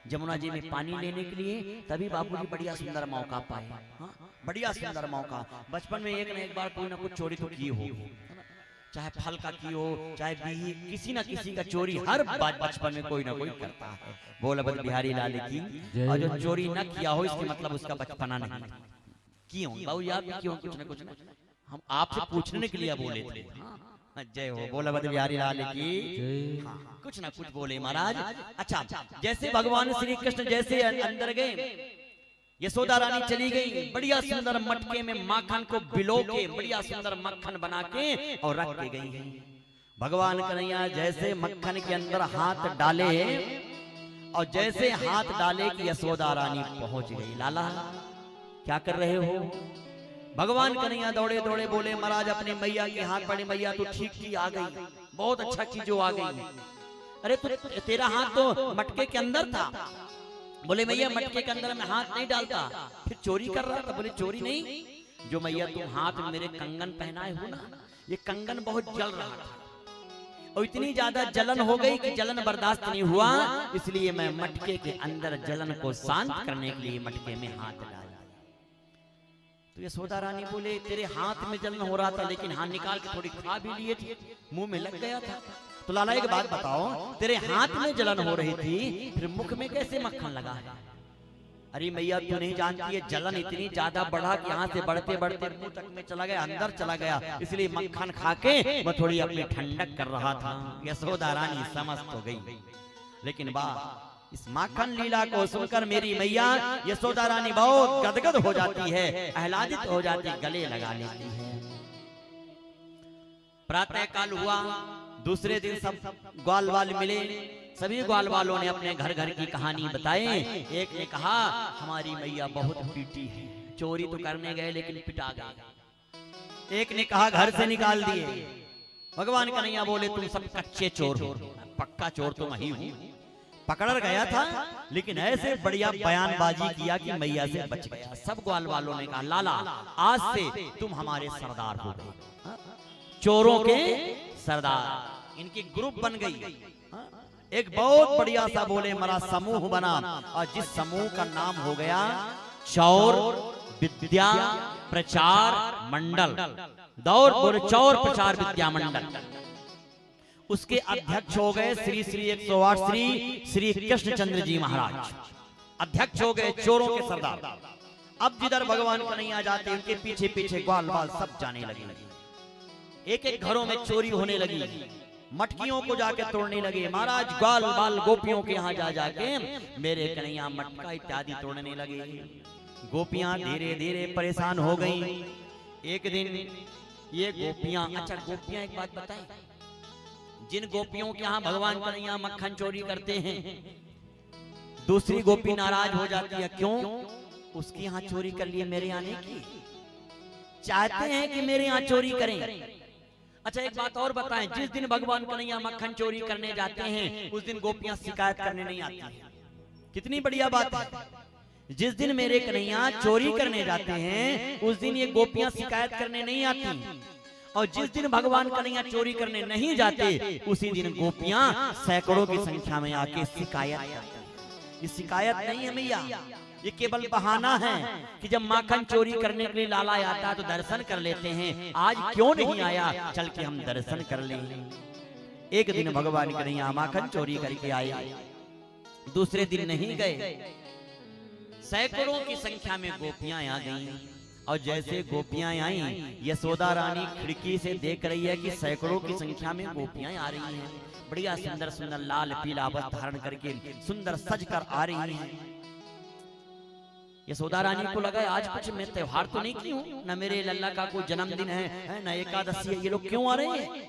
जमुना जी में पानी लेने के लिए, तभी बापूजी बढ़िया सुंदर मौका पाए। हाँ, बढ़िया सुंदर मौका। बचपन में एक न एक बार कोई ना कुछ चोरी तो की हो, चाहे फल का की हो, चाहे बीही, किसी न किसी का चोरी हर बचपन में कोई ना कोई करता है। बोल बल बिहारी लाल की। और जो चोरी न किया हो इसके मतलब उसका बचपना नहीं क्यों बाबू याद क्यों, कुछ न कुछ न हम आपसे पूछने के लिए बोले थे। हाँ, जय हो बोला बद बिहारी लाल की। हाँ, कुछ ना कुछ बोले महाराज। अच्छा, जैसे भगवान श्री कृष्ण जैसे अंदर गए, यशोदा रानी चली गई, बढ़िया सुंदर मटके में माखन को बिलो के बढ़िया सुंदर मक्खन बना के और रख के गई है। भगवान कन्हैया जैसे मक्खन के अंदर हाथ डाले और जैसे हाथ डाले कि यशोदा रानी पहुंच गई। लाला क्या कर रहे हो? भगवान कन्हैया दौड़े दौड़े बोले महाराज अपने मैया के हाथ पड़े, मैया तो ठीक थी आ गई, बहुत अच्छा की जो आ गई। अरे तो तेरा हाथ तो मटके के अंदर था। बोले मैया मटके के अंदर मैं हाथ नहीं डालता, फिर चोरी कर रहा था। बोले चोरी नहीं, जो मैया तुम हाथ में मेरे कंगन पहनाए हो ना, ये कंगन बहुत जल रहा था और इतनी ज्यादा जलन हो गई कि जलन बर्दाश्त नहीं हुआ, इसलिए मैं मटके के अंदर जलन को शांत करने के लिए मटके में हाथ डाला। तो यशोदा रानी बोले तेरे हाथ में जलन हो रहा था, लेकिन हाथ निकाल के थोड़ी खा भी लिए थे, मुंह में लग गया था। तो लाला एक बात बताओ, तेरे हाथ में जलन हो रही थी, फिर मुख में कैसे मक्खन लगा है? अरे मैया तू नहीं जानती है, जलन इतनी ज्यादा बढ़ा कि यहाँ से बढ़ते बढ़ते मुंह तक में चला गया, अंदर चला गया, इसलिए मक्खन खा के मैं थोड़ी अपनी ठंडक कर रहा था। यशोदा रानी समझ तो गई, लेकिन वाह इस माखन लीला को सुनकर मेरी मैया यशोदा रानी बहुत गदगद हो जाती है, आह्लादित हो जाती, गले लगा लेती है। प्रातः काल हुआ, दूसरे दिन सब ग्वाल वाल मिले, सभी ग्वाल वालों ने अपने घर घर की कहानी बताए। एक ने कहा हमारी मैया बहुत पीटी है, चोरी तो करने गए लेकिन पिटा गए। एक ने कहा घर से निकाल दिए। भगवान कन्हैया बोले तुम सब कच्चे चोर हो, पक्का चोर तो मैं ही हूं। पकड़ गया था लेकिन ऐसे बढ़िया बयानबाजी किया कि मैया से बच गया। सब ग्वाल वालों ने कहा लाला आज से तुम हमारे सरदार हो गए, चोरों के सरदार। इनकी ग्रुप बन गई, एक बहुत बढ़िया सा बोले मरा समूह बना, और जिस समूह का नाम हो गया चौर विद्या प्रचार मंडल। दौर बोले चौर प्रचार विद्या मंडल। उसके अध्यक्ष हो गए श्री श्री 108 श्री श्री कृष्णचंद्र जी महाराज, अध्यक्ष हो गए चोरों के सरदार। अब जिधर भगवान कन्हैया जाते उनके पीछे पीछे ग्वाल बाल सब जाने लगे। एक एक घरों में चोरी होने लगी, मटकियों को जाके तोड़ने लगे। महाराज ग्वाल बाल गोपियों के यहाँ जा जाके मेरे कन्हैया मटका इत्यादि तोड़ने लगे। गोपियां धीरे धीरे परेशान हो गई। एक दिन ये गोपियां, अच्छा गोपियां एक बात बताएं, जिन गोपियों के यहाँ भगवान कन्हैया मक्खन चोरी करते हैं, दूसरी गोपी नाराज हो जाती है। क्यों? उसके यहाँ चोरी कर लिए, मेरे यहाँ नहीं की, चाहते हैं कि मेरे यहाँ चोरी करें। अच्छा एक बात और बताएं, जिस दिन भगवान कन्हैया मक्खन चोरी करने जाते हैं उस दिन गोपियां शिकायत करने नहीं आती हैं। कितनी बढ़िया बात है, जिस दिन मेरे कन्हैया चोरी करने जाते हैं उस दिन ये गोपियां शिकायत करने नहीं आती, और जिस दिन भगवान कन्हैया चोरी करने नहीं जाते उसी दिन गोपियां सैकड़ों की संख्या में आके शिकायत करती हैं। ये शिकायत नहीं है मैया, ये केवल बहाना है कि जब माखन चोरी करने के लिए लाला आता है तो दर्शन कर लेते हैं, आज क्यों नहीं आया, चल के हम दर्शन कर लें। एक दिन भगवान कन्हैया माखन चोरी करके आए, दूसरे दिन नहीं गए। सैकड़ों की संख्या में गोपियां आ गईं, और जैसे गोपियां आई यशोदा रानी खिड़की से देख रही है कि सैकड़ों की संख्या में गोपियां आ रही हैं, बढ़िया सुंदर सुंदर लाल पीला वस्त्र धारण करके सुंदर सज कर आ रही हैं। यशोदा रानी को लगा आज कुछ मैं त्योहार तो नहीं की हूँ, न मेरे लल्ला का कोई जन्मदिन है न एकादशी है, ये लोग क्यों आ रहे हैं।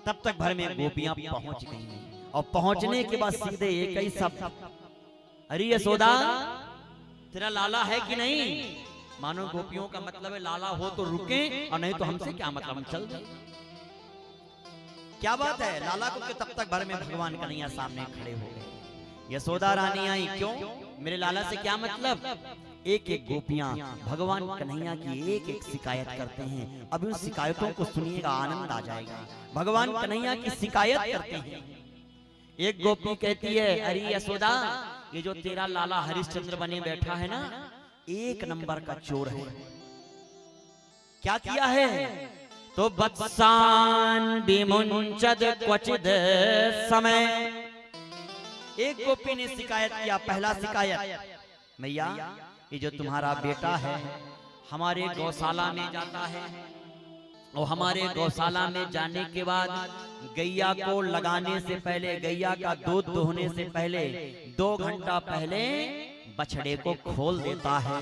तब तक भर में गोपियां पहुंच गई, और पहुंचने के बाद सीधे एक ही शब्द, अरे यशोदा तेरा लाला है कि नहीं। मानो गोपियों का मतलब है लाला हो तो रुके, और नहीं तो हमसे क्या मतलब, हम चल जाए। क्या बात है, लाला को तब तक भर में भगवान कन्हैया सामने खड़े हो गए। यशोदा रानी आई, क्यों, मेरे लाला से क्या मतलब। एक एक गोपियां भगवान कन्हैया की एक एक शिकायत करते हैं। अब उन शिकायतों को सुनिएगा, आनंद आ जाएगा। भगवान कन्हैया की शिकायत करते हैं। एक गोपी कहती है, अरे यशोदा ये जो तेरा लाला हरिश्चंद्र बने बैठा है ना, एक नंबर का चोर है। क्या किया है? तो बत्सान विमुंचद क्वचिद समय। एक गोपी ने शिकायत किया, पहला शिकायत, मैया ये जो तुम्हारा बेटा है हमारे गौशाला में जाता है और हमारे गौशाला में जाने के बाद गैया को लगाने से पहले, गैया का दूध दोहने से पहले 2 घंटा पहले बछड़े को खोल देता है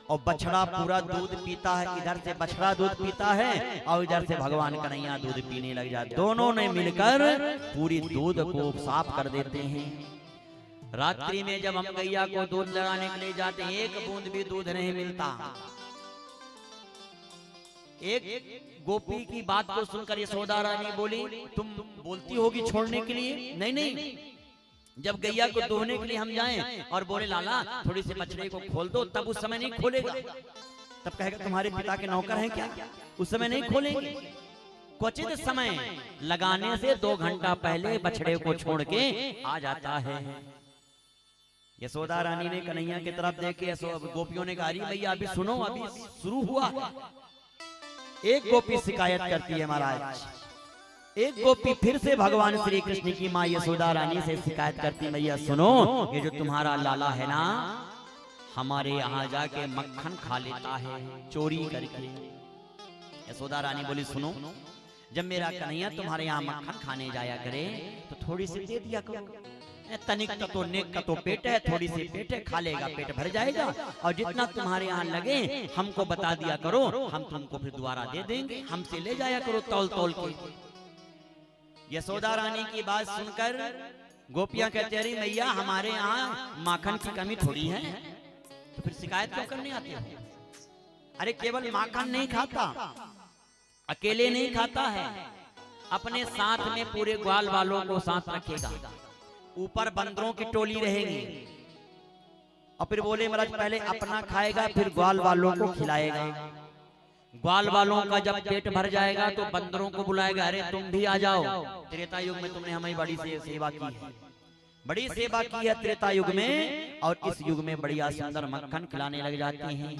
और बछड़ा पूरा दूध पीता है। इधर से बछड़ा दूध पीता है और इधर से भगवान कन्हैया दूध पीने लग जाते। दोनों ने मिलकर पूरी दूध को साफ कर देते हैं। रात्रि में जब हम गैया को दूध लगाने के लिए जाते हैं, एक बूंद भी दूध नहीं मिलता। एक गोपी की बात को सुनकर यशोदा रानी बोली, तुम बोलती होगी छोड़ने के लिए? नहीं नहीं, जब गैया को दोहने के लिए हम जाएं और बोले लाला थोड़ी सी बछड़े को खोल दो, तब उस समय नहीं खोलेगा। तब कहेगा तुम्हारे पिता के नौकर हैं क्या? उस समय नहीं खोलेंगे। क्वचित समय लगाने से 2 घंटा पहले बछड़े को छोड़ के आ जाता है। यशोदा रानी ने कन्हैया की तरफ देख के गोपियों ने कहा, भैया अभी सुनो, अभी शुरू हुआ। एक गोपी शिकायत करती है महाराज। एक गोपी फिर से भगवान श्री कृष्ण की माँ यशोदा रानी से शिकायत करती, मैया सुनो, ये जो तुम्हारा लाला है ना, हमारे यहाँ जाके मक्खन खा लेता है चोरी करके। यशोदा रानी बोली, सुनो, जब मेरा कन्हैया तुम्हारे यहाँ मक्खन खाने जाया करे तो थोड़ी सी दे दिया करो। तनिक का तो नेक का तो पेट है, थोड़ी सी पेट है, खा लेगा, पेट भर जाएगा। और जितना तुम्हारे यहाँ लगे हमको बता दिया करो, हम तुमको फिर दोबारा दे देंगे, हमसे ले जाया करो तौल तौल के। यशोदा रानी की बात सुनकर गोपियां कहते, अरे मैया हमारे यहाँ माखन की कमी थोड़ी है, तो फिर शिकायत क्यों करने आते हो? अरे केवल माखन नहीं खाता, अकेले नहीं खाता है, अपने साथ में पूरे ग्वाल वालों को साथ रखेगा। ऊपर बंदरों की टोली रहेगी और फिर बोले महाराज पहले अपना खाएगा फिर ग्वाल वालों को खिलाएगा। ग्वाल वालों का जब पेट भर जाएगा तो बंदरों को बुलाएगा, अरे तुम भी आ जाओ, त्रेता युग में तुमने हमारी बड़ी सेवा की है, बड़ी सेवा की है त्रेता युग में, और इस युग में बढ़िया सुंदर मक्खन खिलाने लग जाते हैं।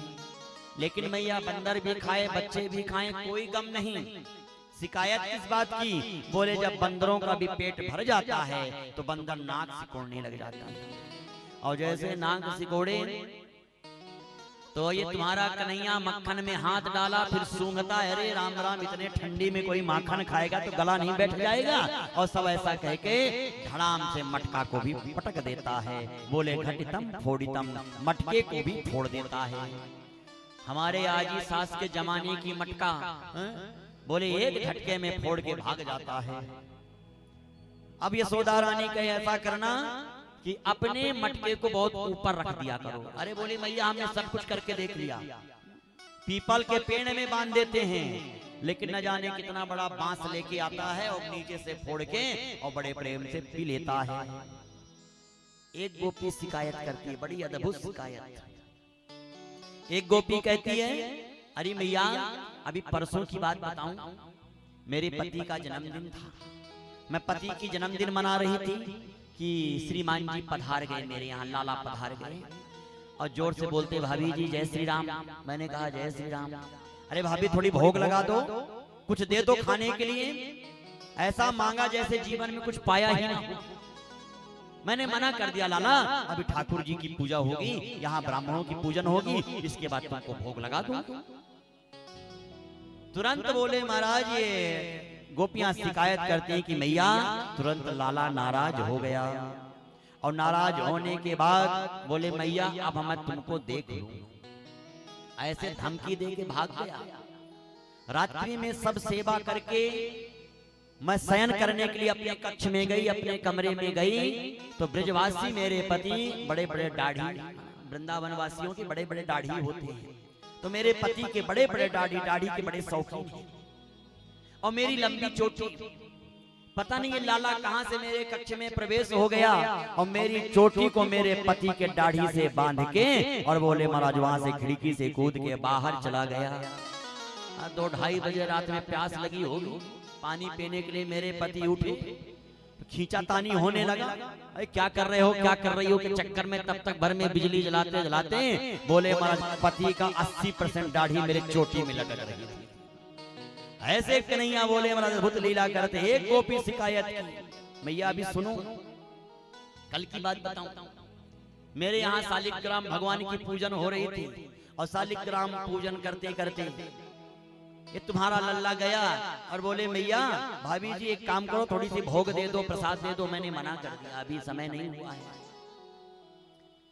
लेकिन मैया बंदर भी खाए, बच्चे भी खाएं, कोई गम नहीं। शिकायत किस बात की? बोले जब बंदरों का भी पेट भर जाता है तो बंदर नाक सिकोड़ने लग जाता है, और जैसे नाक सिकोड़े तो ये तुम्हारा कन्हैया मक्खन में हाथ डाला फिर सूंघता है, अरे राम राम, इतने ठंडी में कोई माखन खाएगा तो गला नहीं बैठ जाएगा? और सब ऐसा कह के धड़ाम से मटका को भी पटक देता है। बोले घटितम फोड़ितम, मटके को भी फोड़ देता है। हमारे आजी सास के जमाने की मटका बोले एक झटके में फोड़ के भाग जाता है। अब यशोदा रानी कहे ऐसा करना कि अपने मटके को बहुत ऊपर रख दिया करो। अरे बोली मैया हमने सब कुछ करके देख लिया, पीपल के पेड़ में बांध देते हैं, लेकिन न जाने कितना बड़ा बांस लेके आता है और नीचे से फोड़ के और बड़े प्रेम से पी लेता है। एक गोपी शिकायत करती है, बड़ी अद्भुत शिकायत। एक गोपी कहती है, अरे मैया अभी परसों की बात बताऊं, मेरे पति का जन्मदिन था, मैं पति की जन्मदिन मना रही थी कि श्रीमान जी पधार गए मेरे यहाँ, लाला पधार गए, और जोर से बोलते भाभी जी जय श्री राम। मैंने कहा जय श्री राम। अरे भाभी थोड़ी भोग लगा दो, कुछ दे दो खाने के लिए, ऐसा मांगा जैसे जीवन में कुछ पाया ही ना। मैंने मना कर दिया, लाला अभी ठाकुर जी की पूजा होगी, यहाँ ब्राह्मणों की पूजन होगी, इसके बाद तुमको भोग लगा दूं। तुरंत बोले महाराज, ये गोपियां शिकायत करती हैं कि मैया तुरंत लाला नाराज हो गया, और नाराज होने के बाद बोले मैया अब मैं तुमको देख लूं। ऐसे धमकी दे के भाग गया। रात्रि में सब सेवा करके मैं शयन करने के लिए अपने कक्ष में गई, अपने कमरे में गई, तो ब्रजवासी मेरे पति बड़े बड़े दाढ़ी, वृंदावन वासियों के बड़े बड़े दाढ़ी होते हैं, तो मेरे पति के बड़े बड़े दाढ़ी के बड़े शौकीन थे, और मेरी लंबी चोटी, पता नहीं ये लाला कहां से मेरे कक्ष में प्रवेश हो गया, और मेरी चोटी को मेरे पति के दाढ़ी से बांध के और बोले महाराज वहां से खिड़की से कूद के बाहर चला गया। 2-2:30 बजे रात में प्यास लगी होगी, पानी पीने के लिए मेरे पति उठे, तो खींचातानी होने लगा। अरे क्या कर रहे हो, क्या कर रही हो के चक्कर में तब तक भर में बिजली जलाते जलाते बोले महाराज पति का 80% दाढ़ी मेरे चोटी में लटक रही थी। ऐसे कन्हैया बोले महाराज अद्भुत लीला करते। एक गोपी शिकायत की, मैया अभी सुनो, कल की बात बताऊं। मेरे यहाँ शालिग्राम भगवान की पूजन हो रही थी और शालिग्राम पूजन करते करते ये तुम्हारा लल्ला गया और बोले मैया भाभी जी एक काम करो, थोड़ी सी भोग दे दो, प्रसाद दे दो। मैंने मना कर दिया, अभी समय नहीं हुआ है।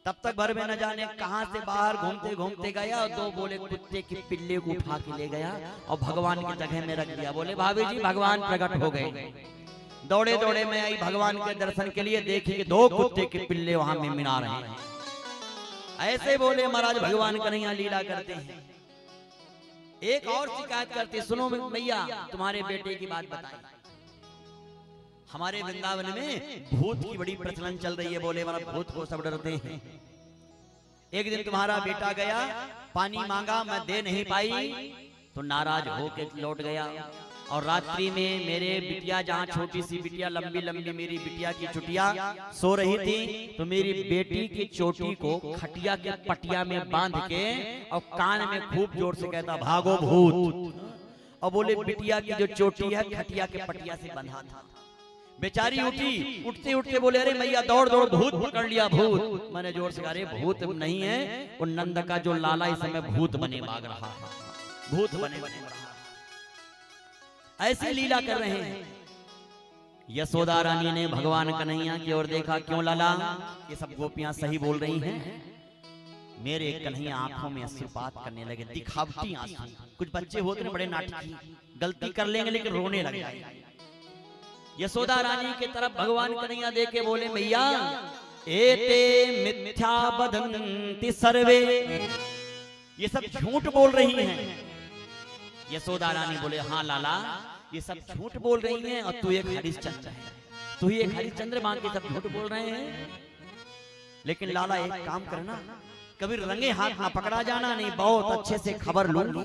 तब तक भर में न जाने कहां से बाहर घूमते घूमते गया और दो बोले कुत्ते की पिल्ले को उठा के ले गया और भगवान की जगह में रख दिया। बोले भाभी जी भगवान प्रकट हो गए। दौड़े दौड़े में आई भगवान के दर्शन के लिए, देखी कि दो कुत्ते के पिल्ले वहां में मिला रहे हैं। ऐसे बोले महाराज भगवान कन्हैया लीला करते हैं। एक और शिकायत करते, सुनो मैया तुम्हारे बेटे की बात बताएं। हमारे वृंदावन में भूत की बड़ी प्रचलन चल रही है। बोले महाराज भूत को सब डरते हैं। एक दिन तुम्हारा बेटा गया, पानी मांगा, मैं दे नहीं पाई तो नाराज होके लौट गया। और रात्रि में मेरे बिटिया, जहाँ छोटी सी बिटिया, लंबी लंबी मेरी बिटिया की चुटिया सो रही थी, तो मेरी बेटी की चोटी को खटिया के पटिया में बांध के और कान में खूब जोर से कहता भागो भूत। और बोले बिटिया की जो चोटी है खटिया के पटिया से बंधा था। बेचारी उठी, उठते उठते बोले अरे मैया दौड़ दौड़ भूत पकड़ लिया भूत। मैंने जोर से कहा अरे भूत नहीं है, वो नंद का जो लाला इस समय भूत बने भाग रहा है, भूत बने बने रहा। ऐसी लीला कर रहे हैं। यशोदा रानी ने भगवान कन्हैया की ओर देखा, क्यों लाला ये सब गोपियां सही बोल रही हैं। मेरे कन्हैया आंखों में अश्रुपात करने लगे, दिखावटी आंसू। कुछ बच्चे होते हैं बड़े नाटकी, गलती कर लेंगे लेकिन रोने लग जाएंगे। यशोदा रानी के तरफ भगवान कन्हैया देखे बोले मैया एते मिथ्या वदन्ति सर्वे, ये सब झूठ बोल रही हैं। यशोदा रानी बोले हाँ लाला ये सब झूठ बोल रही हैं और तू एक हरिश्चंद्र है, तू ही एक हरिश्चंद्र मान के सब झूठ बोल रहे हैं। लेकिन लाला एक काम करना, कभी रंगे हाथ ना पकड़ा जाना, नहीं बहुत अच्छे से खबर लूंगी।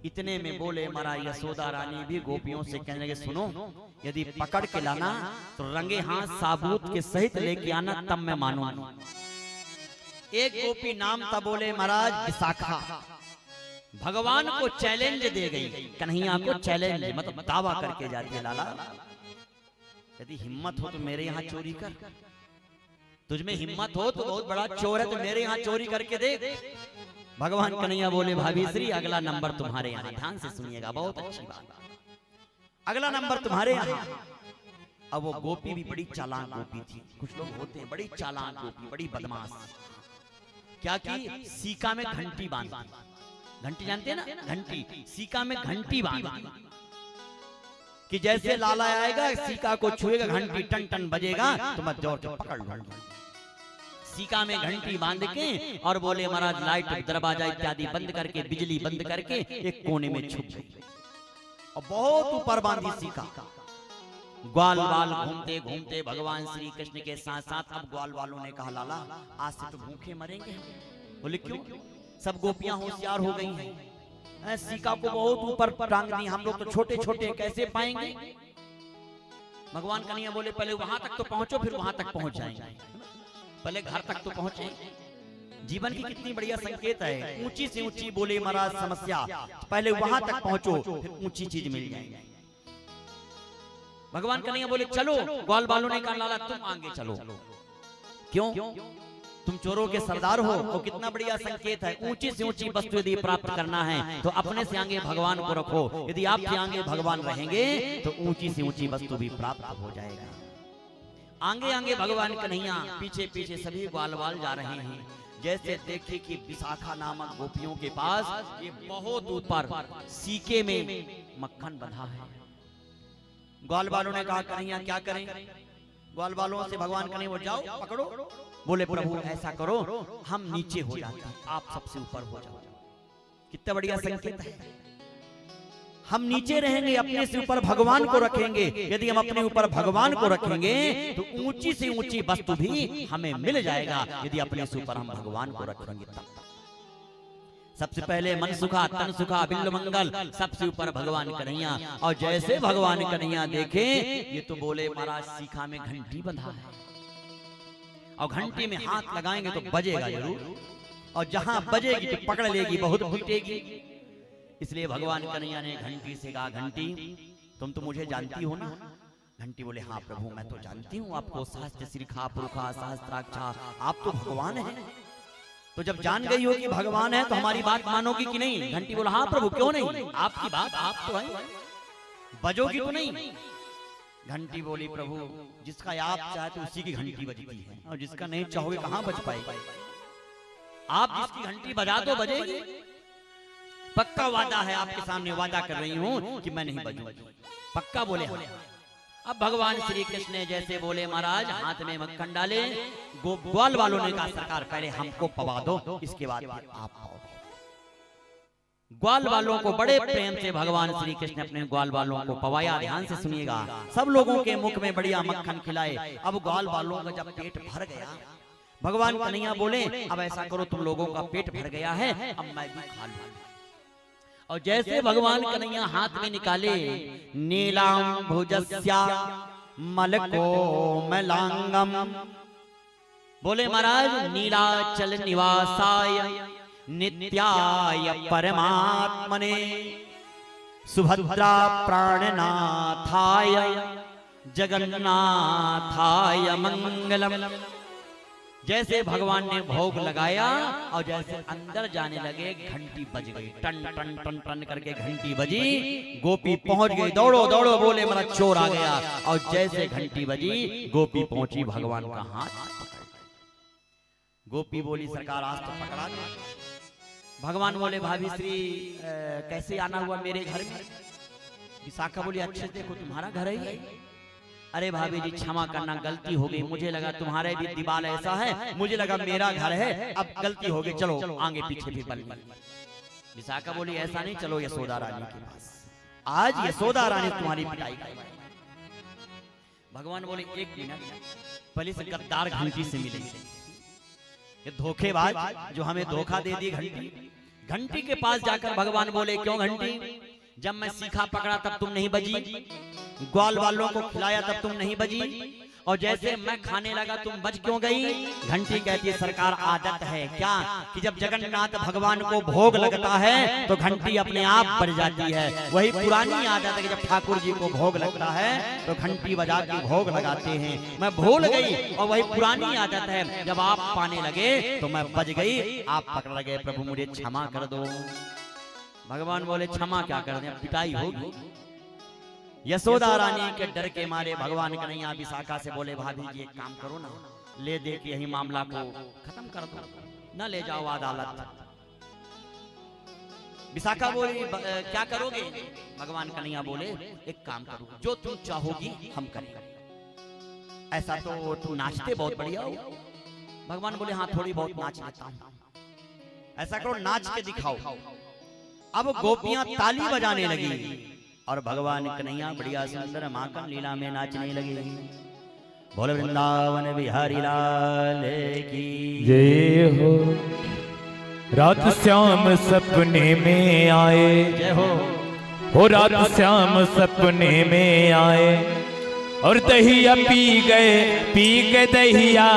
इतने में बोले महाराज यशोदा रानी भी गोपियों से कहने लगे सुनो यदि पकड़ के लाना तो रंगे हाथ साबूत के सहित लेके आना, तब मैं मानूंगा। एक गोपी नाम था, बोले महाराज विशाखा, भगवान को चैलेंज दे गई, कन्हैया को चैलेंज मतलब दावा करके जाती है लाला यदि हिम्मत हो तो मेरे यहाँ चोरी कर, तुझमें हिम्मत हो तो बहुत बड़ा चोर है तो मेरे यहाँ चोरी करके देख। भगवान कन्हैया बोले भाभी श्री अगला नंबर तुम्हारे यहाँ, ध्यान से सुनिएगा बहुत अच्छी बात, अगला नंबर तुम्हारे यहाँ। अब वो गोपी भी बड़ी चालाक गोपी थी, कुछ लोग होते हैं बड़ी चालाक गोपी, बड़ी बदमाश। क्या की सीका में घंटी बांधी, घंटी जानते हैं ना, घंटी, सीका में घंटी बांधी कि जैसे लाला आएगा सीका को छुएगा घंटी टन टन बजेगा तो मैं जोर से पकड़ लूंगा। सीका में घंटी बांध के और बोले महाराज लाइट दरवाजा इत्यादि बंद करके, बिजली बंद करके एक कोने में छुप गई और बहुत ऊपर बांधी सीका। ग्वाल वाल घूमते घूमते भगवान श्री कृष्ण के साथ साथ अब ग्वाल वालों ने कहा लाला आज से तो भूखे मरेंगे। बोले क्यों? सब गोपियां होशियार हो गई हैं, सीका को बहुत ऊपर टांग दी, हम लोग तो छोटे छोटे कैसे पाएंगे। भगवान कन्हैया बोले पहले वहां तक तो पहुंचो फिर वहां तक पहुंच जाएंगे, पहले घर तक तो पहुंचे। जीवन की कितनी बढ़िया संकेत है, ऊंची से ऊंची बोले महाराज समस्या, पहले वहां तक पहुंचो फिर ऊंची चीज मिल जाएगी। भगवान कन्हैया बोले चलो, ग्वाल वालों ने कहा लाला तुम आगे चलो। क्यों? तुम चोरों के सरदार हो, तो कितना बढ़िया संकेत है। ऊंची से ऊंची वस्तु यदि प्राप्त करना है तो अपने से आगे भगवान को रखो, यदि आपके आगे भगवान रहेंगे तो ऊंची से ऊंची वस्तु भी प्राप्त हो जाएगा। आगे आगे भगवान कन्हैया, पीछे पीछे सभी ग्वाल वाल जा रहे हैं। जैसे देखे कि विशाखा नामक गोपियों के पास ये बहुत ऊपर सीके में मक्खन बंधा है। ग्वाल वालों ने कहा कन्हैया क्या करें? ग्वाल वालों से भगवान कन्हैया जाओ पकड़ो। बोले प्रभु ऐसा करो हम नीचे हो जाते हैं, आप सबसे ऊपर हो जाओ। कितना बढ़िया संकेत है, हम नीचे रहेंगे, अपने से ऊपर भगवान को रखेंगे। यदि हम अपने ऊपर भगवान को रखेंगे तो ऊंची से ऊंची वस्तु भी हमें मिल जाएगा, यदि अपने से ऊपर हम भगवान को रखेंगे तब। सबसे पहले मन सुखा तन सुखा बिल्ल मंगल, सबसे ऊपर भगवान कन्हैया। और जैसे भगवान कन्हैया देखे ये तो बोले महाराज सीखा में घंटी बंधा है, और घंटी में हाथ लगाएंगे तो बजेगा जरूर, और जहां बजेगी तो पकड़ लेगी, बहुत पीटेगी। इसलिए भगवान कन्हैया ने घंटी से कहा, घंटी तुम तो मुझे जानती हो ना? घंटी बोले हाँ प्रभु मैं तो जानती हूँ आपको, शास्त्र श्रीखा पुरखा सहस्त्राक्षा, आप तो भगवान हैं। तो जब जान गई हो कि भगवान है तो हमारी बात मानोगी कि नहीं? घंटी बोला हाँ प्रभु क्यों नहीं, आपकी बात आप तो है, बजोगी तो नहीं? घंटी बोली प्रभु जिसका आप चाहते उसी की घंटी बजती है, और जिसका नहीं चाहोगे कहां बज पाएगी? आप जिसकी घंटी बजा दो बजेगी, पक्का वादा है आपके सामने, वादा कर रही हूं कि मैं नहीं बजूंगी, पक्का बोले हाँ। अब भगवान श्री कृष्ण ने जैसे बोले महाराज हाथ में मक्खन डाले, ग्वाल वालों ने कहा सरकार पहले हमको पवा दो, इसके बाद आप पाओ। ग्वाल वालों को बड़े प्रेम से भगवान श्री कृष्ण अपने ग्वाल वालों को पवाया। ध्यान से सुनिएगा, सब लोगों के मुख में बढ़िया मक्खन खिलाए। अब ग्वाल वालों का जब पेट भर गया, भगवान कन्हैया बोले अब ऐसा करो तुम लोगों का पेट भर गया है, अब मैं भी खा लूं। और जैसे भगवान कन्हैया हाथ में निकाले, नीलाम भुजस्या मलको मलांगम, बोले महाराज नीलाचल निवासाय नित्याय परमात्मने सुभद्रा प्राणनाथाय जगन्नाथाय मंगलम। जैसे भगवान ने भोग लगाया और जैसे अंदर जाने लगे घंटी बज गई, टन टन टन टन करके घंटी बजी, गोपी पहुंच गई, दौड़ो दौड़ो बोले मेरा चोर आ गया। और जैसे घंटी बजी गोपी पहुंची, भगवान का हाथ पकड़, गोपी बोली सरकार आज तो पकड़ा गया। भगवान बोले भाभी श्री कैसे आना हुआ मेरे घर में? विशाखा बोली अच्छे से देखो तुम्हारा घर है। अरे भाभी जी क्षमा करना गलती हो गई, मुझे लगा तुम्हारे भी दीवाल ऐसा है, मुझे लगा मेरा घर है, अब गलती हो गई, चलो आगे पीछे भी बल। विशाखा बोली ऐसा नहीं, चलो यशोदा रानी के पास, आज यशोदा रानी तुम्हारी पिटाई करेगी। भगवान बोले एक मिनट पहले से गद्दार घंटी से मिलेंगे, ये धोखेबाज जो हमें धोखा दे दी। घंटी के पास जाकर भगवान बोले क्यों घंटी, जब मैं सीखा पकड़ा तब तुम नहीं बजी, ग्वाल वालों को खिलाया तब तुम नहीं बजी, और जैसे मैं खाने लगा तुम बज क्यों गई? घंटी कहती है सरकार आदत है क्या कि जब जगन्नाथ भगवान को भोग लगता है तो घंटी अपने आप बज जाती है। वही पुरानी आदत है कि जब ठाकुर जी को भोग लगता है तो घंटी बजा के भोग लगाते हैं। मैं भूल गई और वही पुरानी आदत है, जब आप पाने लगे तो मैं बज गई, आप पकड़ गए, प्रभु मुझे क्षमा कर दो। भगवान बोले क्षमा क्या कर दें, पिटाई होगी। यशोदा रानी के डर के मारे भगवान कन्हैया विशाखा से बोले भाभी जी एक काम करो ना, ले दे के यही मामला को खत्म कर दो, न ले जाओ अदालत। विशाखा बोली क्या करोगे? भगवान कन्हैया बोले एक काम करो, जो तुम चाहोगी हम करेंगे। ऐसा तो तुम नाचते बहुत बढ़िया हो। भगवान बोले हाँ थोड़ी बहुत नाच लेता हूं। ऐसा करो नाच के दिखाओ। अब गोपियां ताली बजाने लगी और भगवान कन्हैया बढ़िया सुंदर माखन लीला में नाचने लगे। बोल वृंदावन बिहारी लाल की जय हो। रात श्याम सपने में आए, जय हो। रात श्याम सपने में आए और दहिया पी गए दहिया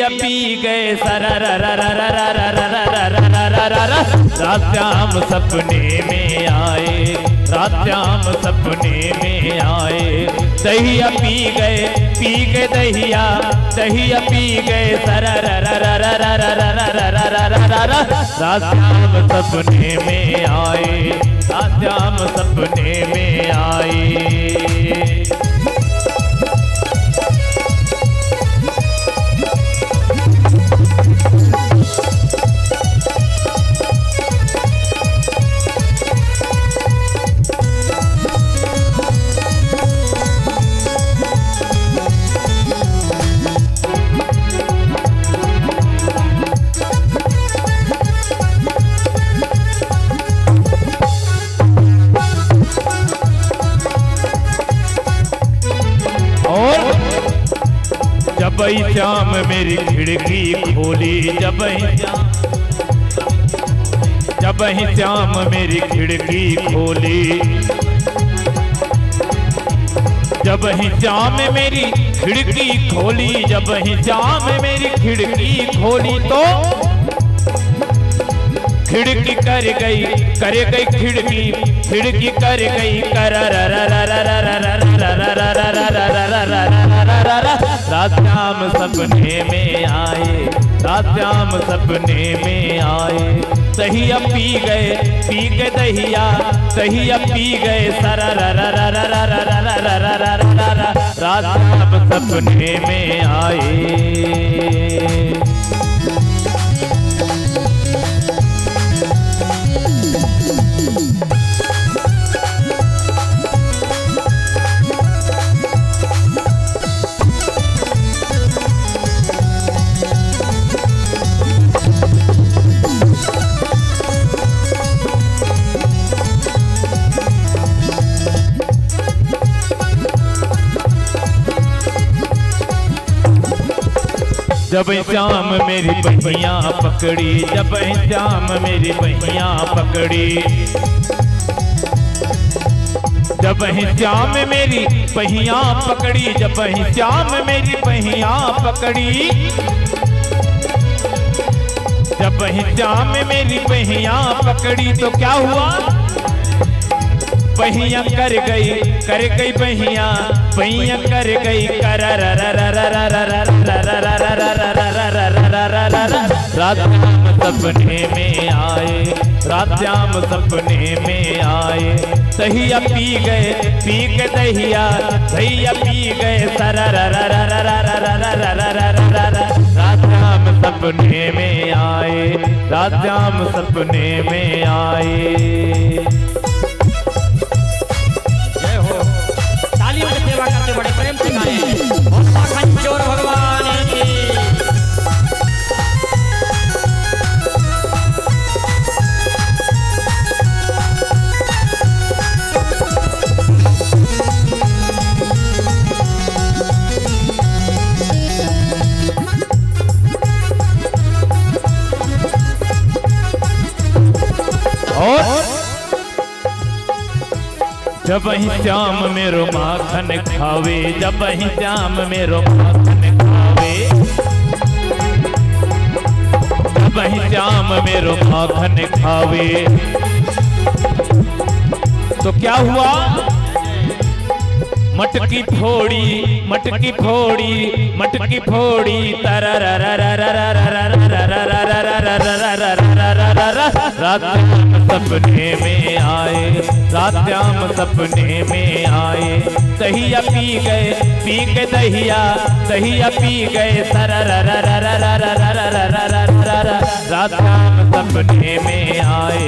पी गए रात श्याम सपने में आए, रात श्याम सपने में आए, दहिया पी गए दहिया पी गए रात श्याम सपने में आए, रात श्याम सपने में आए। जबई श्याम मेरी खिड़की खोली, जबई श्याम जब ही श्याम मेरी खिड़की खोली, जब ही श्याम मेरी खिड़की खोली, जब ही श्याम मेरी खिड़की खोली तो खिड़की कर गई खिड़की, खिड़की कर गई रात श्याम सपने में आए, रात श्याम सपने में आए। दहिया पी गए दहिया, दहिया पी गए रात श्याम सपने में आए। जब श्याम मेरी बहिया पकड़ी, जब श्याम मेरी बहिया पकड़ी, जब श्याम मेरी बहिया पकड़ी, जब श्याम मेरी बहिया पकड़ी, जब श्याम मेरी बहिया पकड़ी तो क्या हुआ? बहिया कर गई बहिया, बहिया कर गई रात श्याम सपने में आए, रात श्याम सपने में आए। दहिया पी गए दहिया, दहिया पी गए रात श्याम सपने में आए, रात श्याम सपने में आए। करते बड़े प्रेम से गाएं माखन चोर भगवान की। जब ही श्याम मेरो माखन खावे, जब ही श्याम मेरो माखन खावे, जब ही श्याम मेरो माखन खावे तो क्या हुआ? मटकी फोड़ी मटकी फोड़ी मटकी फोड़ी रात श्याम सपने में आए, रात श्याम सपने में आए। दहिया पी गए दहिया, दहिया पी गए रात श्याम सपने में आए,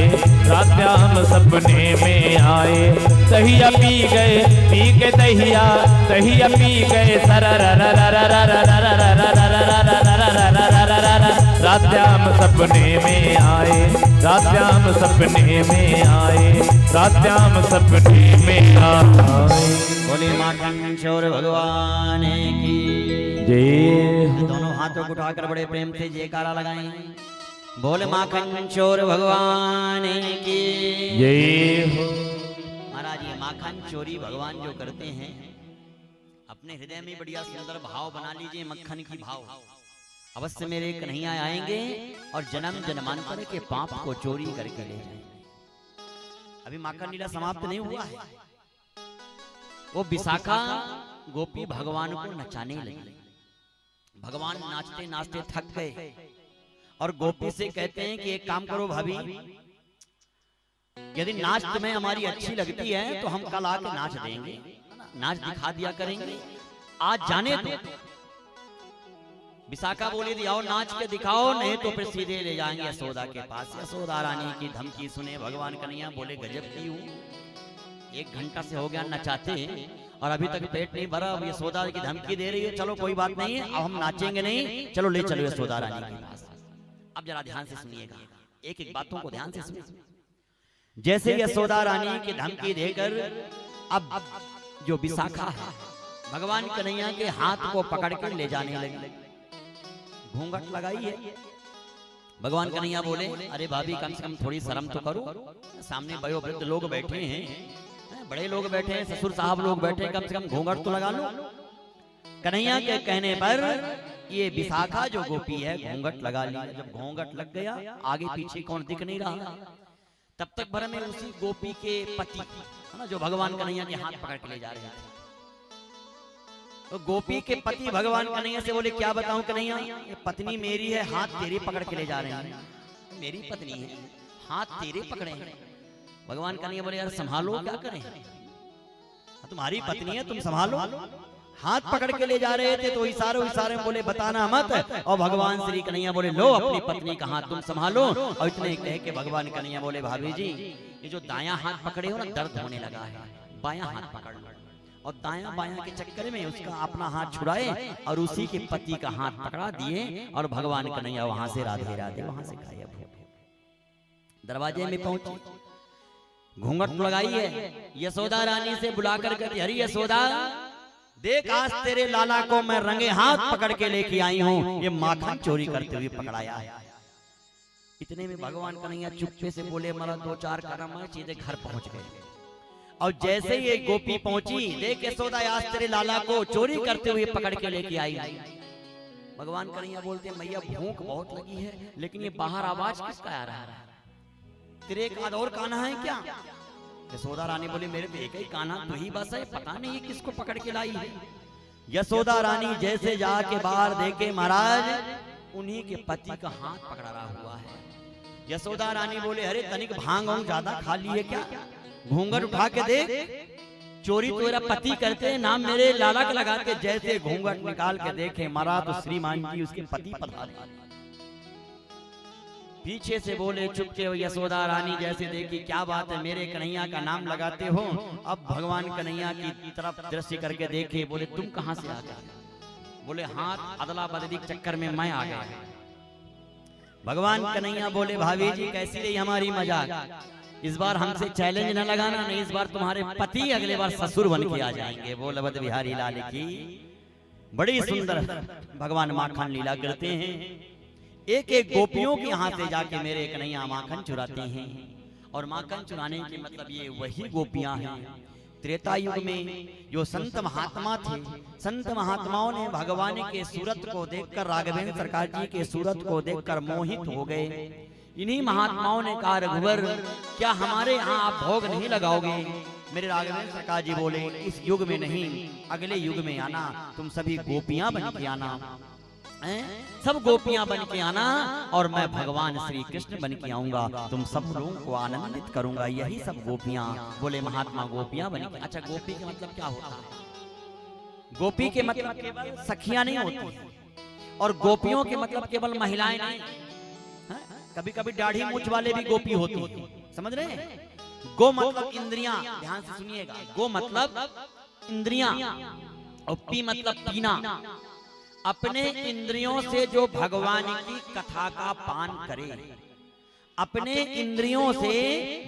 रात श्याम सपने में आए। दहिया पी गए दहिया, दहिया पी गए रात श्याम सपने में आए, रात श्याम सपने में आए, रात श्याम सपने में आए। बोले माखन चोर भगवान की जय। दोनों हाथों को उठाकर बड़े प्रेम से जयकारा लगाएं। बोले माखन चोर भगवान की जय। महाराज ये माखन चोरी भगवान जो करते हैं, अपने हृदय में बढ़िया सुंदर भाव बना लीजिए, मक्खन की भाव। अवश्य मेरे कन्हैया आएंगे और जन्म जन्मांतर के पाप को चोरी करके ले जाएंगे। अभी माखन लीला समाप्त नहीं हुआ है। वो विशाखा गोपी भगवान को नचाने लगी। भगवान नाचते नाचते थक गए और गोपी से कहते हैं कि एक काम करो भाभी, यदि नाच तुम्हें हमारी अच्छी लगती है तो हम कल आके नाच देंगे, नाच दिखा दिया करेंगे, आज जाने दो। विशाखा बोली थी आओ नाच के दिखाओ, नहीं तो फिर सीधे ले जाएंगे यशोदा के पास। यशोदा रानी की धमकी सुने भगवान कन्हैया बोले गजब की हूँ, 1 घंटा से हो गया नचाते और अभी तक पेट नहीं भरा, अब यशोदा की धमकी दे रही है। चलो कोई बात नहीं है, अब हम नाचेंगे नहीं, चलो ले चलो यशोदा रानी के पास। अब जरा ध्यान से सुनिएगा, एक एक बातों को ध्यान से सुनिए। जैसे यशोदा रानी की धमकी देकर अब जो विशाखा है भगवान कन्हैया के हाथ को पकड़ कर ले जाने लगी। घूंघट लगाई है, भगवान कन्हैया बोले, अरे भाभी कम से कम थोड़ी शर्म तो करो, सामने वयोवृद्ध लोग बैठे हैं, बड़े लोग बैठे हैं, ससुर साहब लोग बैठे हैं, कम से कम घूंघट तो लगा लो। कन्हैया के कहने पर ये विशाखा जो गोपी है घूंघट लगा ली। जब घूंघट लग गया, आगे पीछे कौन दिख नहीं रहा, तब तक भर में उसी गोपी के पति है ना, जो भगवान कन्हैया के हाथ पकड़ के ले जा रहे हैं, तो गोपी के पति भगवान कन्हैया से बोले, क्या बताऊं कन्हैया, ये पत्नी मेरी है, हाथ तेरे पकड़ के ले जा रहे हैं, मेरी पत्नी है, हाथ तेरे पकड़े हैं। भगवान कन्हैया बोले, यार संभालो, क्या करें, तुम्हारी पत्नी है, तुम संभालो। हाथ पकड़ के ले जा रहे थे तो इशारे में बोले, बताना मत। और भगवान श्री कन्हैया बोले, लो अपनी पत्नी का हाथ तुम संभालो। और इतने कह के भगवान कन्हैया बोले, भाभी जी ये जो दायां हाथ पकड़े हो ना, दर्द होने लगा है, बायां हाथ पकड़ लो। और दायां बायां के चक्कर में उसका अपना हाथ छुड़ाए और उसी के पति का हाथ पकड़ा दिए। और भगवान कन्हैया वहां से राधे राधे वहां से गायब हो गए। दरवाजे में पहुंची, घूंघट लगाई है, यशोदा रानी से बुला कर कहती, हरी यशोदा देख, आज तेरे लाला को मैं रंगे हाथ पकड़ के लेके आई हूँ, ये माखन चोरी करते हुए पकड़ाया है। इतने में भगवान कन्हैया चुपके से बोले, मरा दो चार कदम सीधे घर पहुंच गए। और जैसे ही ये गोपी पहुंची, देख यशोदा आज तेरे लाला को चोरी करते हुए पकड़ के लेके आई। भगवान कन्हैया बोलते, मैया भूख बहुत लगी है, लेकिन ये बाहर आवाज किसका आ रहा है, तेरे एक आध और कान्हा है क्या? यशोदा रानी बोली, मेरे तो एक ही कान्हा तो ही बस है, पता नहीं ये किसको पकड़ के लाई है। यशोदा रानी जैसे जाके बाहर देखे, महाराज उन्हीं के पति का हाथ पकड़ा रहा हुआ है। यशोदा रानी बोले, अरे तनिक भांग ज्यादा खा ली है क्या, घूंघट उठा के देख, चोरी तो मेरा पति करते हैं, नाम मेरे लाला का लगा के। जैसे घूंघट निकाल के देखे, मारा तो श्रीमान जी उसके पति पधारे। पीछे से बोले, चुपके हो यशोदा रानी, जैसे देखी क्या बात है, मेरे कन्हैया का नाम लगाते हो। अब भगवान कन्हैया की तरफ दृष्टि करके देखे, बोले तुम कहां से आ गए? बोले हाथ अदला बदली के चक्कर में मैं आ गया। भगवान कन्हैया बोले, भाभी जी कैसी रही हमारी मजाक, इस बार हमसे चैलेंज न लगाना, नहीं इस बार तुम्हारे पति अगले बार ससुर बन के आ जाएंगे। बोल बद बिहारी लाल की। बड़ी सुंदर भगवान माखन लीला करते हैं। एक एक गोपियों के यहाँ से जाके मेरे कन्हैया माखन चुराते हैं। और माखन चुराने के मतलब ये वही गोपियां हैं त्रेता युग में जो संत महात्मा थे। संत महात्माओं ने भगवान के सूरत को देखकर, राघवेंद्र सरकार जी के सूरत को देखकर मोहित हो गए। इन्हीं महात्माओं ने कहा, रघुवर क्या हमारे यहाँ आप भोग नहीं लगाओगे? मेरे राघवेंद्र सरकार जी बोले, इस युग में नहीं, अगले युग में आना, तुम सभी गोपियां बन के आना, सब गोपियां बन के आना, और मैं भगवान श्री कृष्ण बन के आऊंगा, तुम सब लोगों को आनंदित करूंगा। यही सब गोपियां। बोले महात्मा गोपियां बन के। अच्छा, गोपी के मतलब क्या होता है? गोपी के मतलब केवल सखियां नहीं होती, और गोपियों के मतलब केवल महिलाएं नहीं, कभी कभी दाढ़ी मूंछ वाले भी गोपी होती, समझ रहे हैं? गो मतलब इंद्रियां, ध्यान से सुनिएगा, गो मतलब इंद्रियां और पी मतलब पीना। अपने इंद्रियों से जो भगवान की कथा का पान करे, अपने इंद्रियों से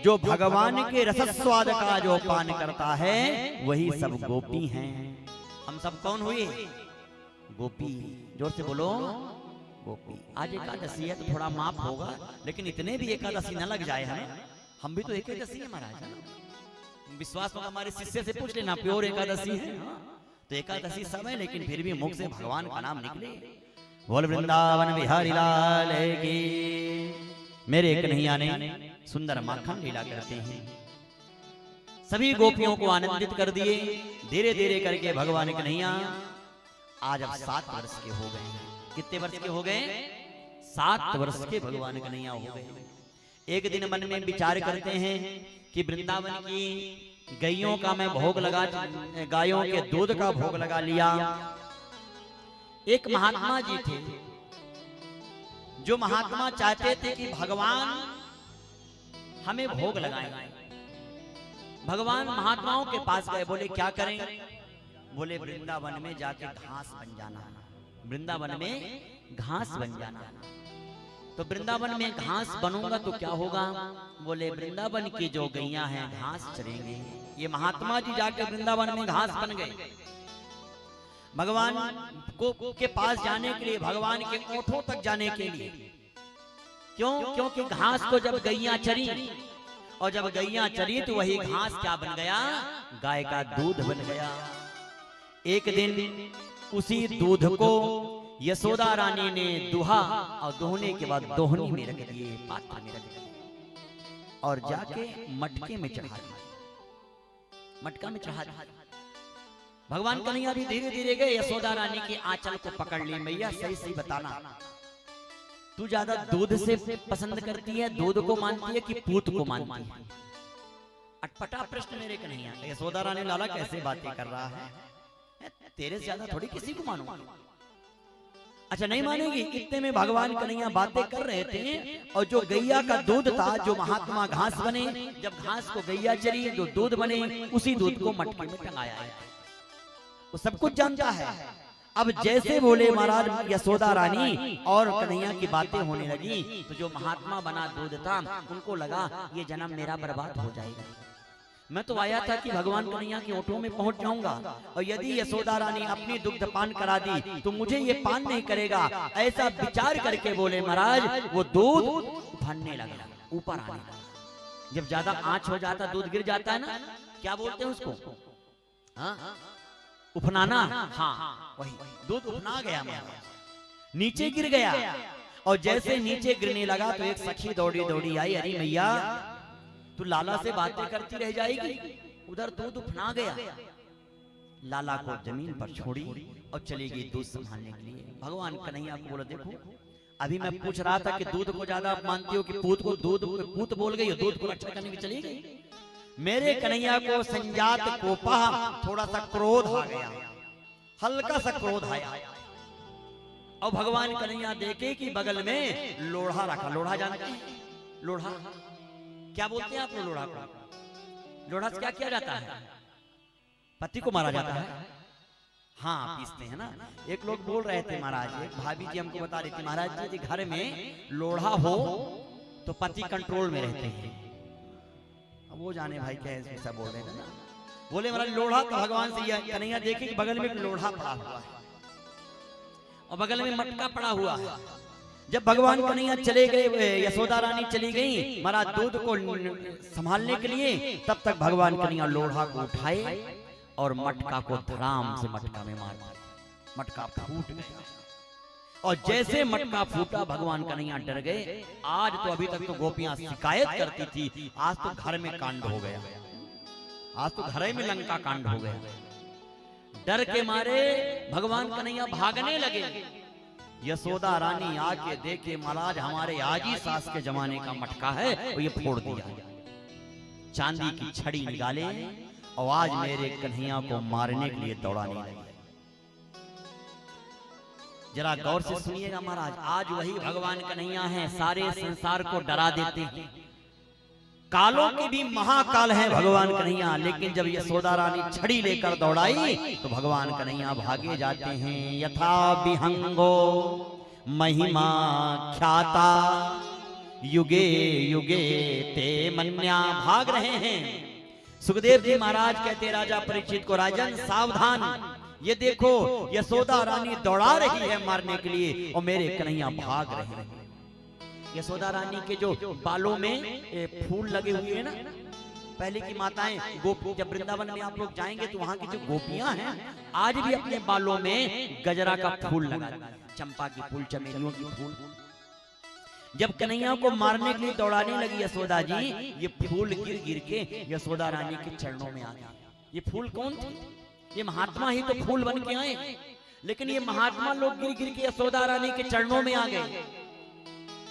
जो भगवान के रसस्वाद का जो पान करता है, वही सब गोपी हैं। हम सब कौन हुए? गोपी। जोर से बोलो, गोपी। आज एकादशी है तो थोड़ा माफ होगा, लेकिन इतने भी एकादशी न लग जाए हमें, हम भी तो एकादशी है महाराज। विश्वास में हमारे शिष्य से पूछ लेना, प्योर एकादशी है तो एकादशी समय, लेकिन फिर भी मुख से भगवान का नाम निकले। बोल वृंदावन बिहारी लाल की। मेरे कन्हैया ने सुंदर माखन लीला करते हैं, सभी गोपियों को आनंदित कर दिए। धीरे धीरे करके भगवान कन्हैया आज अब 7 वर्ष के हो गए। कितने वर्ष के हो गए? 7 वर्ष के भगवान कन्हैया हो गए। एक दिन मन में विचार करते हैं कि वृंदावन की गायों का मैं भोग लगा, गायों के दूध का भोग लगा लिया। एक महात्मा जी थे, जो महात्मा चाहते थे कि भगवान हमें भोग लगाएं। भगवान महात्माओं के पास गए, बोले क्या करें? बोले वृंदावन में जाके घास बन जाना, वृंदावन में घास बन जाना। तो वृंदावन में घास बनूंगा तो क्या होगा? बोले वृंदावन की जो गैया हैं घास चरेंगे। ये महात्मा जी जाके वृंदावन में घास बन गए। भगवान को के पास जाने के लिए, भगवान के ओठों तक जाने के लिए क्यों? क्योंकि घास को जब गैया चरी, और जब गैया चरी तो वही घास क्या बन गया? गाय का दूध बन गया। एक दिन उसी दूध को यशोदा रानी ने दुहा, और दुहने के बाद दोहनी में रख दिए, पात्र में रख दिए, और जाके मटके में चढ़ा दिया, मटका में चढ़ा दिया। भगवान कन्हैया भी धीरे धीरे गए, यशोदा रानी के आंचल को पकड़ ली। मैया सही सही बताना, तू ज्यादा दूध से पसंद करती है, दूध को मानती है कि पूत को मानती है? अटपटा प्रश्न मेरे कन्हैया। यशोदा रानी, लाला कैसे बातें कर रहा है, तेरे से ज्यादा थोड़ी किसी को मानूंगा। अच्छा नहीं मानेगी? इतने में भगवान कन्हैया बातें कर रहे थे, और जो गैया का दूध था, जो महात्मा घास बने, जब घास को गैया चरी, जो दूध बने, उसी दूध को मटके में टंगाया है। वो सब कुछ जानता है। अब जैसे बोले महाराज यशोदा रानी और कन्हैया की बातें होने लगी, तो जो महात्मा बना दूध था, उनको लगा ये जन्म मेरा बर्बाद हो जाएगा। मैं तो आया था कि भगवान कन्हैया के ओठों में पहुंच जाऊंगा, और यदि यशोदा रानी अपनी दुग्ध पान करा दी तो मुझे ये पान नहीं करेगा। ऐसा विचार करके बोले महाराज, वो दूध उफनने लगा, ऊपर आने लगा। जब ज्यादा आंच हो जाता, दूध गिर जाता है ना, क्या बोलते हैं उसको? हाँ, उफनाना। हाँ, वही दूध उफना गया, नीचे गिर गया। और जैसे नीचे गिरने लगा तो एक सखी दौड़ी दौड़ी आई, अरे मैया तू लाला से बातें करती रह जाएगी, उधर दूध उफना गया। लाला को जमीन पर छोड़ी और चली गई दूध संभालने के लिए। भगवान कन्हैया को बोला, देखो अभी मैं पूछ रहा था कि दूध को ज्यादा मानती हो कि पूत को? दूध पूत बोल गई, दूध को रक्षा करने की चली गई। मेरे कन्हैया को संजात कोपा, थोड़ा सा क्रोध आ गया, हल्का सा क्रोध आया। और भगवान कन्हैया देखे कि बगल में लोढ़ा रखा। लोढ़ा जानते हैं? लोढ़ा क्या बोलते हैं आप लोग? लोढ़ा को, लोढ़ा से क्या किया जाता है? पति को मारा जाता है। हाँ, पीसते हैं ना। एक लोग बोल रहे थे महाराज, एक भाभी जी हमको बता रही थी, महाराज जी घर में लोढ़ा हो तो पति कंट्रोल में रहते हैं। अब वो जाने भाई क्या ऐसा बोल रहे थे ना। बोले महाराज लोढ़ा, तो भगवान से कन्हैया देखे कि बगल में एक लोढ़ा पड़ा हुआ है और बगल में मटका पड़ा हुआ है। जब भगवान कन्हैया चले गए, यशोदा रानी चली गई महाराज दूध को संभालने के लिए, तब तक भगवान कन्हैया लोढ़ा को उठाए और मटका को धड़ाम से मटका में मार दिया। मटका फूट गया, और जैसे मटका फूटा भगवान कन्हैया डर गए। आज तो अभी तक तो गोपियां शिकायत करती थी, आज तो घर में कांड हो गया, आज तो घर में लंका कांड हो गया। डर के मारे भगवान कन्हैया भागने लगे। यशोदा रानी आके देखे, महाराज हमारे आजी सास के जमाने का मटका है, और ये फोड़ दिया। चांदी की छड़ी निकाले और आज मेरे कन्हैया को मारने के लिए दौड़ाने लगे। जरा गौर से सुनिएगा महाराज, आज वही भगवान कन्हैया हैं, सारे संसार को डरा देते हैं। कालों के भी महाकाल है भगवान कन्हैया, लेकिन जब यशोदा रानी छड़ी लेकर दौड़ाई तो भगवान कन्हैया भागे जाते हैं। यथा विहंगो महिमा ख्याता युगे युगे ते मन्या, भाग रहे हैं। सुखदेव जी महाराज कहते राजा परीक्षित को, राजन सावधान, ये देखो यशोदा रानी दौड़ा रही है मारने के लिए और मेरे कन्हैया भाग रहे हैं। यशोदा रानी के जो बालों में फूल लगे हुए हैं ना, पहले की माताएं गोपी, जब वृंदावन में आप लोग जाएंगे तो वहां की जो गोपियां हैं आज भी अपने बालों में गजरा का फूल लगा, चंपा की फूल, चमेलियों की फूल। जब कन्हैया को मारने के लिए दौड़ाने लगी यशोदा जी, ये फूल गिर गिर के यशोदा रानी के चरणों में आ गया। ये फूल कौन थे? ये महात्मा ही तो फूल बन के आए, लेकिन ये महात्मा लोग गिर गिर के यशोदा रानी के चरणों में आ गए।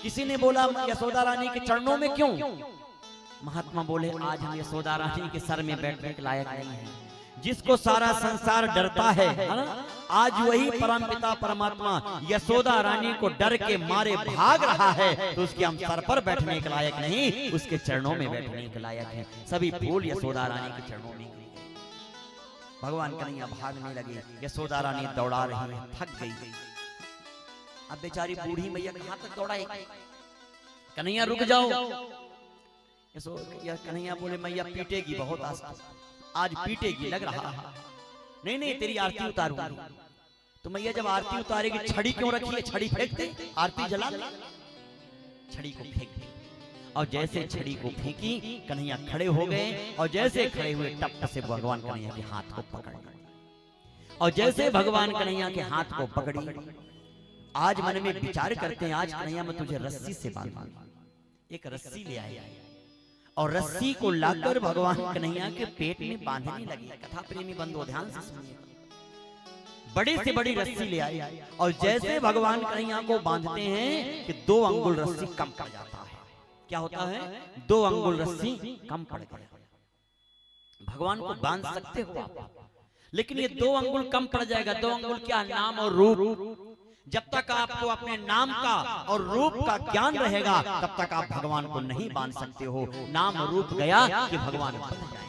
किसी ने बोला यशोदा रानी के चरणों में क्यों? महात्मा बोले, आज हम यशोदा रानी के सर में बैठने के लायक नहीं है। जिसको सारा संसार डरता है ना, आज वही परमपिता परमात्मा यशोदा रानी को डर के मारे भाग रहा है, तो उसके हम सर पर बैठने के लायक नहीं, उसके चरणों में बैठने के लायक है। सभी फूल यशोदा रानी के चरणों में। भगवान कन्हैया भागने लगे, यशोदा रानी दौड़ा रही है, थक गई। अब बेचारी बूढ़ी मैया कहां तक दौड़ाएगी? कन्हैया रुक जाओ। कन्हैया बोले, मैया पीटेगी बहुत, आज पीटेगी लग रहा है। नहीं नहीं, तेरी आरती उतारूंगी। तो मैया जब आरती उतारेगी, छड़ी क्यों रखी है? छड़ी फेंक दे, आरती जला ले। छड़ी को फेंक दी। और जैसे छड़ी को फेंकी, कन्हैया खड़े हो गए और जैसे खड़े हुए टप से भगवान कन्हैया के हाथ को पकड़ लिया। और जैसे भगवान कन्हैया के हाथ को पकड़ी, आज मन में विचार करते हैं, आज कन्हैया मैं तुझे रस्सी से बांधूंगा। एक रस्सी ले आए और रस्सी को लाकर भगवान कन्हैया के पेट में बांधने लगे। कथा प्रेमी बंधु ध्यान से सुनिए। बड़ी से बड़ी रस्सी ले आए और जैसे भगवान कन्हैया को बांधते हैं कि 2 अंगुल रस्सी कम पड़ जाता है। क्या होता है? 2 अंगुल रस्सी कम पड़ गया। भगवान को बांध सकते हो आप, लेकिन ये 2 अंगुल कम पड़ जाएगा। 2 अंगुल क्या? नाम और रूप। जब तक आपको अपने नाम का और रूप का ज्ञान रहेगा, तब तक आप भगवान को नहीं बांध सकते हो। नाम और रूप गया कि भगवान बन जाएंगे।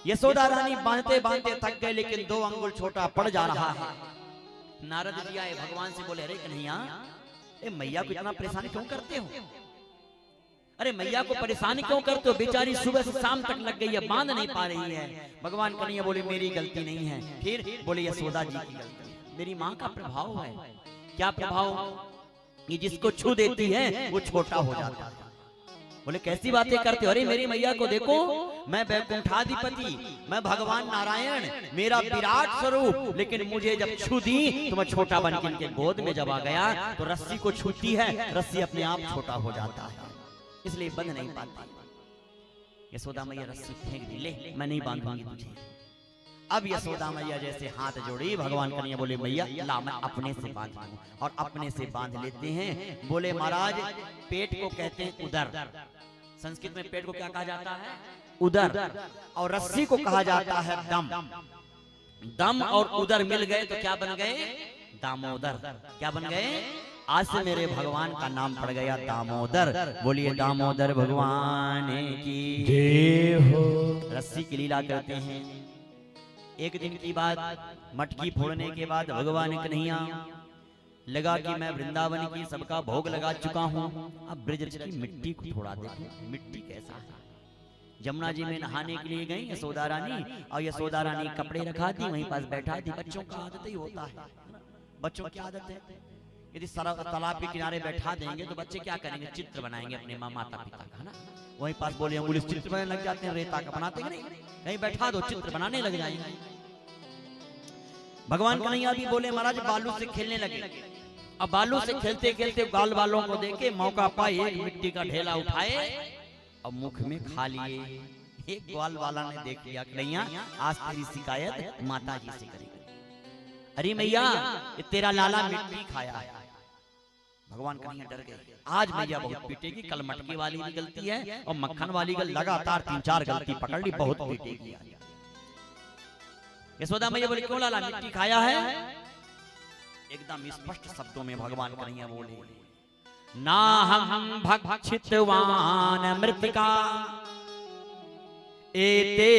यशोदा रानी बांधते बांधते थक गए, लेकिन 2 अंगुल छोटा पड़ जा रहा है। नारद जी आए, भगवान से बोले, अरे कन्हैया, मैया को इतना परेशान क्यों करते हो? अरे मैया को परेशान क्यों करते हो? बेचारी सुबह से शाम तक लग गई है, बांध नहीं पा रही है। भगवान कन्हैया बोले, मेरी गलती नहीं है। फिर बोले, यशोदा जी की गलती, मेरी माँ का प्रभाव है। क्या प्रभाव? ये जिसको छू देती है वो छोटा हो जाता है। बोले, कैसी बातें करते हो? अरे मेरी मैया को देखो, मैं वैकुंठाधिपति, मैं भगवान नारायण, मेरा विराट स्वरूप, लेकिन मुझे जब छू दी तो मैं छोटा बन के इनके गोद में जब आ गया, तो रस्सी को छूती है, रस्सी अपने आप छोटा हो जाता है, इसलिए बंध नहीं पाती। यशोदा मैया रस्सी फेंक दी, ले मैं नहीं बांधूंगी तुझे। अब यशोदा मैया जैसे हाथ जोड़ी, भगवान कन्हैया बोले, मैया ला मैं अपने से बांध दूं। और अपने से बांध लेते हैं। बोले, महाराज पेट को कहते हैं उदर। संस्कृत में पेट को क्या कहा जाता है? उदर। और रस्सी को कहा जाता है दम। दम और उदर मिल गए तो क्या बन गए? दामोदर। क्या बन गए? आज से मेरे भगवान का नाम पड़ गया दामोदर। बोलिए दामोदर भगवान की जय हो। रस्सी की लीला करते हैं। एक दिन की बात, मटकी फोड़ने के बाद भगवान कन्हैया लगा कि मैं वृंदावन की सबका भोग लगा चुका हूँ, अब ब्रज की मिट्टी को थोड़ा देखो, मिट्टी कैसा है। जमुना जी में नहाने के लिए गई यशोदा रानी, और यशोदा रानी कपड़े रखा दी, वहीं पास बैठा दी। बच्चों का आदत ही होता है, बच्चों की आदत है, यदि तालाब के किनारे बैठा देंगे तो बच्चे क्या करेंगे? चित्र बनाएंगे अपने माता पिता का, है ना। वहीं पास बोले अंगुली चित्र बनाने लग जाते हैं, रेता का बनाते हैं नहीं, कहीं बैठा दो चित्र बनाने लग जाएंगे। भगवान कन्हैया भी बोले, महाराज बालू से खेलने लगे। अब बालू से खेलते खेलते गाल वालों को देखे, मौका पाए एक मिट्टी का ढेला उठाए और मुख में खा लिए। एक ग्वाल वाला ने देख लिया, कन्हैया आज तेरी शिकायत माता जी से करेगी। अरे मैया, ये तेरा लाला मिट्टी खाया है। भगवान कन्हैया डर गए, आज मैया बहुत पीटेगी। कल मटके वाली भी गलती है और मक्खन वाली लगातार 3-4 गलती पकड़ ली, बहुत पीटेगी। यशोदा मैया बोले, क्यों लाला मिट्टी खाया है? एकदम स्पष्ट शब्दों में भगवान कन्हैया बोले, ना हम भक्षितवान मृतिका एते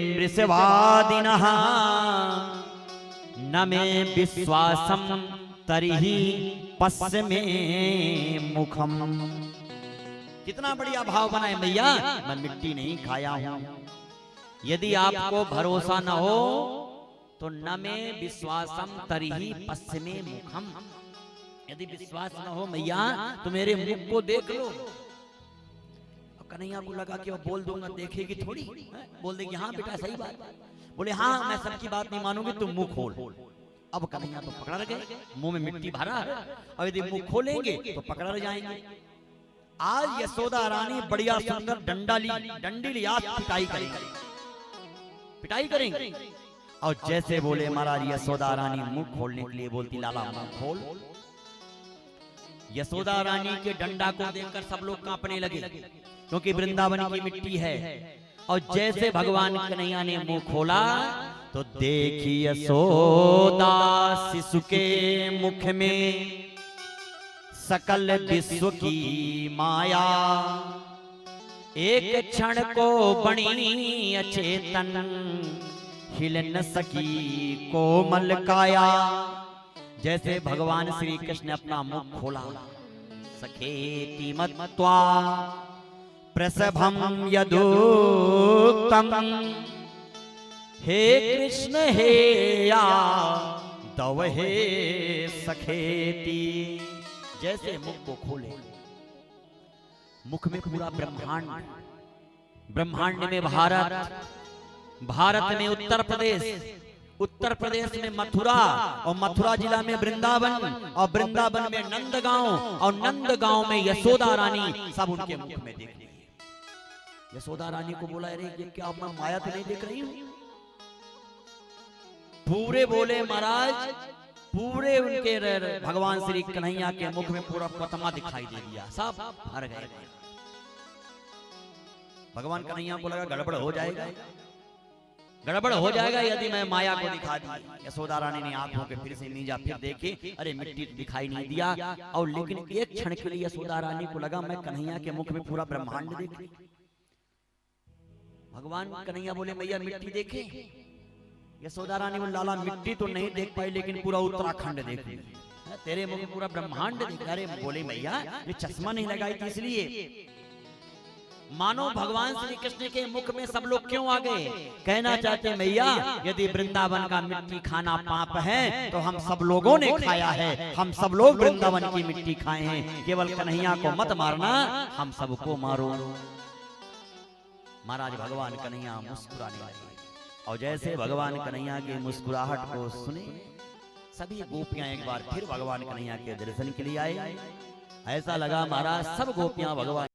मृषवादिनः न मे विश्वासम तरिहि पश्चिमे मुखम। कितना बढ़िया भाव बनाए मैया, मैं मिट्टी नहीं खाया हूं। यदि आपको भरोसा न हो तो न में विश्वासम तरिहि पश्चिमे मुखम। यदि विश्वास न हो मैया तो मेरे मुख को देख लो। कन्हैया को लगा कि वो बोल दूंगा, देखेगी थोड़ी, बोल देगी हाँ बेटा सही बात। बोले हाँ मैं सबकी बात नहीं मानूंगी, तुम मुंह खोल। अब कन्हैया तो पकड़ा गए, मुंह में मिट्टी भरा है, और यदि मुंह खोलेंगे तो पकड़ा जाएंगे। आज यशोदा रानी बढ़िया सुंदर डंडी लिया पिटाई करेंगे, पिटाई करेंगे। और जैसे बोले महाराज यशोदा रानी मुंह खोलने के लिए बोलती, लाला मुंह खोल। यशोदा रानी के डंडा को देखकर सब लोग कांपने लगे, क्योंकि वृंदावन की मिट्टी है। और जैसे भगवान कन्हैया ने मुंह खोला तो देखी यशोदा शिशु के मुख में सकल विश्व की माया। एक क्षण को बनी अचेतन, हिल न सकी कोमल काया। जैसे भगवान श्री कृष्ण ने अपना मुख खोला, सखेति मत्वा प्रसभम यदुक्तम, हे कृष्ण हे या दव हे सखेति। जैसे मुख को खोले, मुख में पूरा ब्रह्मांड, ब्रह्मांड में भारत, भारत में उत्तर प्रदेश, उत्तर प्रदेश में मथुरा, और मथुरा जिला में वृंदावन, और वृंदावन में नंदगांव, और नंदगांव में यशोदा रानी, सब उनके मुख में देख ली। यशोदा रानी को बोला, अरे ये क्या मैं माया तो नहीं देख रही हूं? पूरे बोले महाराज, पूरे उनके भगवान श्री कन्हैया के मुख में पूरा प्रतिमा दिखाई दे दिया, सब भर गए। भगवान कन्हैया को लगा गड़बड़ हो जाएगा, गड़बड़ हो जाएगा यदि मैं माया को दिखा दी। यशोदा रानी ने आंखों के फिर से मीजा, फिर देखे, अरे मिट्टी दिखाई नहीं दिया। और लेकिन एक क्षण के लिए यशोदा रानी को लगा मैं कन्हैया के मुख में पूरा ब्रह्मांड देख ली। भगवान कन्हैया बोले, मैया मिट्टी देखे? यशोदा रानी बोले, लाला मिट्टी तो नहीं देख पाई, लेकिन पूरा उत्तराखंड देख ली, तेरे मुख में पूरा ब्रह्मांड दिख। अरे बोले मैया ये चश्मा नहीं लगाई थी इसलिए। मानो भगवान श्री कृष्ण के मुख में सब लोग क्यों आ गए? कहना चाहते मैया यदि वृंदावन का मिट्टी खाना पाप है तो हम सब लोगों ने खाया है, हम सब लोग वृंदावन की मिट्टी खाए हैं, केवल कन्हैया को मत मारना, हम सबको मारो। महाराज भगवान कन्हैया मुस्कुराने लगे, और जैसे भगवान कन्हैया की मुस्कुराहट को सुने, सभी गोपियां एक बार फिर भगवान कन्हैया के दर्शन के लिए आए। ऐसा लगा महाराज सब गोपियां भगवान